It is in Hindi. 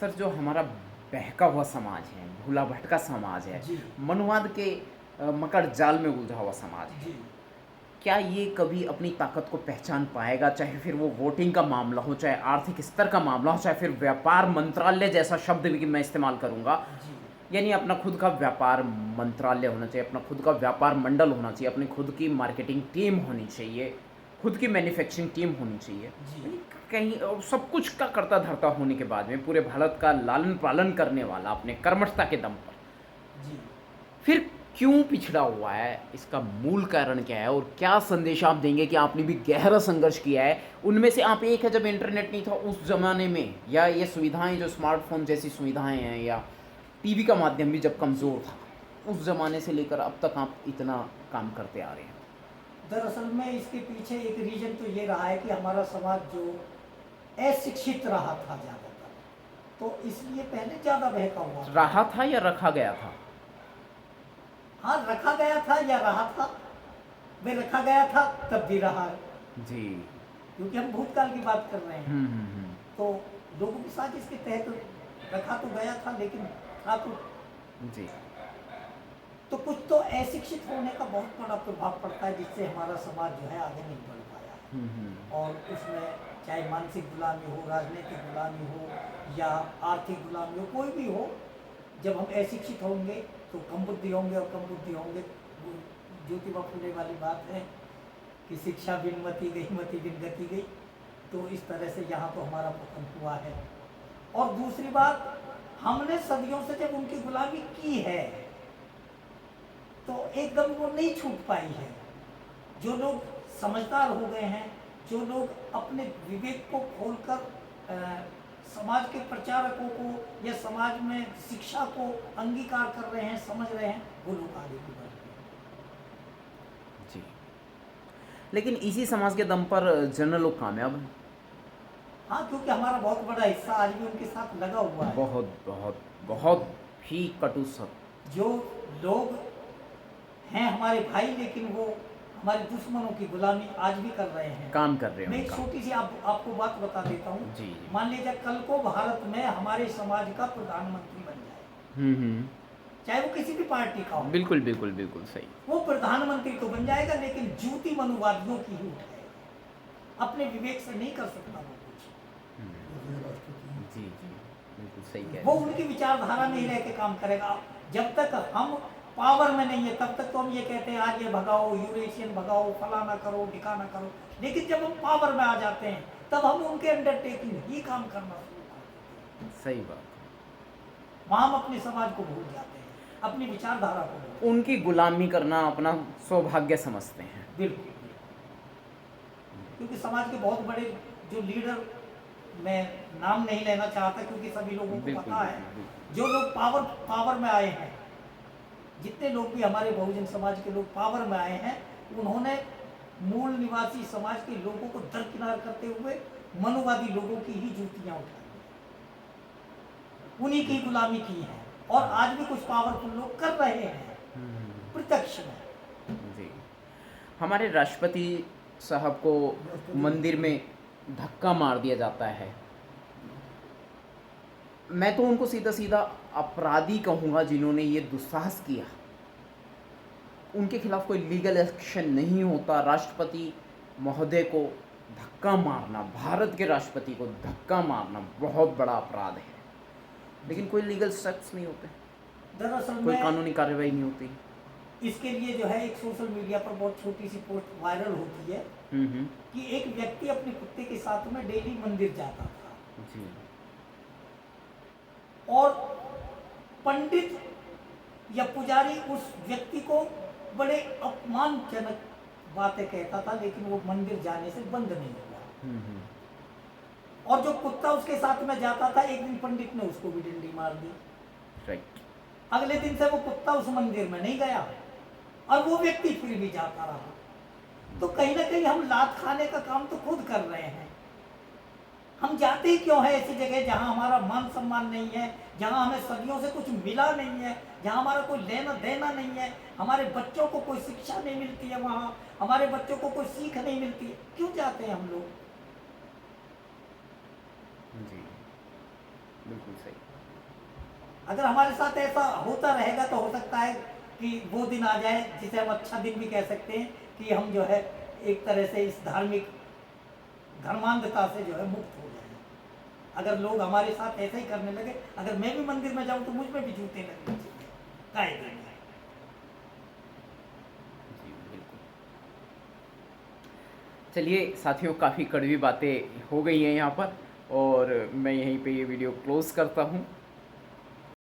सर, जो हमारा बहका हुआ समाज है, भूला भटका समाज है, जी मनुवाद के मकड़ जाल में उलझा हुआ समाज है, जी। क्या ये कभी अपनी ताकत को पहचान पाएगा? चाहे फिर वो वोटिंग का मामला हो, चाहे आर्थिक स्तर का मामला हो, चाहे फिर व्यापार मंत्रालय जैसा शब्द भी मैं इस्तेमाल करूँगा। जी यानी अपना खुद का व्यापार मंत्रालय होना चाहिए, अपना खुद का व्यापार मंडल होना चाहिए, अपनी खुद की मार्केटिंग टीम होनी चाहिए, खुद की मैन्युफैक्चरिंग टीम होनी चाहिए। जी यानी कहीं सब कुछ का करता धरता होने के बाद में पूरे भारत का लालन पालन करने वाला अपने कर्मठता के दम पर, जी। फिर क्यों पिछड़ा हुआ है? इसका मूल कारण क्या है? और क्या संदेश आप देंगे कि आपने भी गहरा संघर्ष किया है? उनमें से आप एक है, जब इंटरनेट नहीं था उस ज़माने में, या ये सुविधाएं जो स्मार्टफ़ोन जैसी सुविधाएं हैं, या टीवी का माध्यम भी जब कमज़ोर था, उस ज़माने से लेकर अब तक आप इतना काम करते आ रहे हैं। दरअसल में इसके पीछे एक रीजन तो ये रहा है कि हमारा समाज जो अशिक्षित रहा था ज़्यादातर, तो इसलिए पहले ज़्यादा बहका हुआ था। रहा था या रखा गया था? हाँ, रखा गया था या रहा था। वे रखा गया था तब भी रहा है, जी। क्योंकि हम भूतकाल की बात कर रहे हैं। हम्म। तो लोगों की साजिश के तहत रखा तो गया था, लेकिन था जी। तो कुछ तो अशिक्षित होने का बहुत बड़ा प्रभाव पड़ता है, जिससे हमारा समाज जो है आगे नहीं बढ़ पाया है। हम्म। और उसमें चाहे मानसिक गुलामी हो, राजनीतिक गुलामी हो, या आर्थिक गुलामी हो, कोई भी हो, जब हम अशिक्षित होंगे तो कम बुद्धि होंगे, और कम बुद्धि होंगे, वो ज्योतिबा फूले वाली बात है कि शिक्षा बिन मति गई, मति बिन गति गई। तो इस तरह से यहाँ तो हमारा पतन हुआ है। और दूसरी बात, हमने सदियों से जब उनकी गुलामी की है तो एकदम वो नहीं छूट पाई है। जो लोग समझदार हो गए हैं, जो लोग अपने विवेक को खोलकर समाज के प्रचारकों को या समाज में शिक्षा को अंगीकार कर रहे हैं, समझ रहे हैं, वो लोग आगे भी बढ़ रहे हैं। जी। लेकिन इसी समाज के दम पर जनरल लोग कामयाब हैं। हाँ, क्योंकि हमारा बहुत बड़ा हिस्सा आज भी उनके साथ लगा हुआ है। बहुत बहुत बहुत ही कटु सत्य। जो लोग हैं हमारे भाई, लेकिन वो हमारे दुश्मनों की गुलामी आज भी कर रहे हैं। काम कर रहे हैं मैं एक उनका। छोटी सी आपको बात बता देता हूँ। जी जी। मान लीजिए कल को भारत में हमारे समाज का प्रधानमंत्री बन जाए, हम्म। चाहे वो किसी भी पार्टी का हो, बिल्कुल बिल्कुल बिल्कुल सही। वो प्रधानमंत्री तो बन जाएगा, लेकिन जूती मनुवादियों की ही उठाएगा। अपने विवेक से नहीं कर सकता वो कुछ। जी जी, बिल्कुल सही कह वो रहे हैं। उनकी विचारधारा में ही रह के काम करेगा। जब तक हम पावर में नहीं है, तब तक तो हम ये कहते हैं आज ये भगाओ, यूरेशियन भगाओ, फलाना करो, ढिकाना करो। लेकिन जब हम पावर में आ जाते हैं, तब हम उनके अंडरटेकिंग ही काम करना शुरू कर देते हैं। सही बात। वहाँ हम अपने समाज को भूल जाते हैं, अपनी विचारधारा को भूल जाते उनकी गुलामी करना अपना सौभाग्य समझते हैं। हैं। बिल्कुल। क्योंकि समाज के बहुत बड़े जो लीडर, मैं नाम नहीं लेना चाहता क्योंकि सभी लोगों को बिल्कुल पता है, बिल्कुल। जो लोग पावर में आए हैं, जितने लोग भी हमारे बहुजन समाज के लोग पावर में आए हैं, उन्होंने मूल निवासी समाज के लोगों को दरकिनार करते हुए मनुवादी लोगों की ही जूतियां उठाई, उन्हीं की गुलामी की है। और आज भी कुछ पावरफुल लोग कर रहे हैं प्रत्यक्ष में। जी। हमारे राष्ट्रपति साहब को मंदिर में धक्का मार दिया जाता है। मैं तो उनको सीधा सीधा अपराधी कहूँगा जिन्होंने ये दुस्साहस किया। उनके खिलाफ कोई लीगल एक्शन नहीं होता। राष्ट्रपति महोदय को धक्का मारना, भारत के राष्ट्रपति को धक्का मारना बहुत बड़ा अपराध है, लेकिन कोई लीगल स्टेप्स नहीं होते, दरअसल कोई में कानूनी कार्रवाई नहीं होती। इसके लिए जो है एक सोशल मीडिया पर बहुत छोटी सी पोस्ट वायरल होती है कि एक व्यक्ति अपने कुत्ते के साथ में डेली मंदिर जाता था, जी। और पंडित या पुजारी उस व्यक्ति को बड़े अपमानजनक बातें कहता था, लेकिन वो मंदिर जाने से बंद नहीं हुआ। और जो कुत्ता उसके साथ में जाता था, एक दिन पंडित ने उसको भी डंडी मार दी। राइट। अगले दिन से वो कुत्ता उस मंदिर में नहीं गया, और वो व्यक्ति फिर भी जाता रहा। तो कहीं ना कहीं हम लात खाने का काम तो खुद कर रहे हैं। हम जाते ही क्यों है ऐसी जगह जहां हमारा मान सम्मान नहीं है, जहां हमें सदियों से कुछ मिला नहीं है, जहां हमारा कोई लेना देना नहीं है, हमारे बच्चों को कोई शिक्षा नहीं मिलती है, वहां हमारे बच्चों को कोई सीख नहीं मिलती है, क्यों जाते हैं हम लोग? जी। बिल्कुल सही। अगर हमारे साथ ऐसा होता रहेगा तो हो सकता है कि वो दिन आ जाए जिसे हम अच्छा दिन भी कह सकते हैं, कि हम जो है एक तरह से इस धार्मिक धर्मांधता से जो है मुक्त हो जाए। अगर लोग हमारे साथ ऐसा ही करने लगे, अगर मैं भी मंदिर में जाऊं तो मुझ में भी जूते लगने चाहिए, काहे नहीं? जी, बिल्कुल। चलिए साथियों, काफ़ी कड़वी बातें हो गई हैं यहाँ पर, और मैं यहीं पे ये वीडियो क्लोज़ करता हूँ।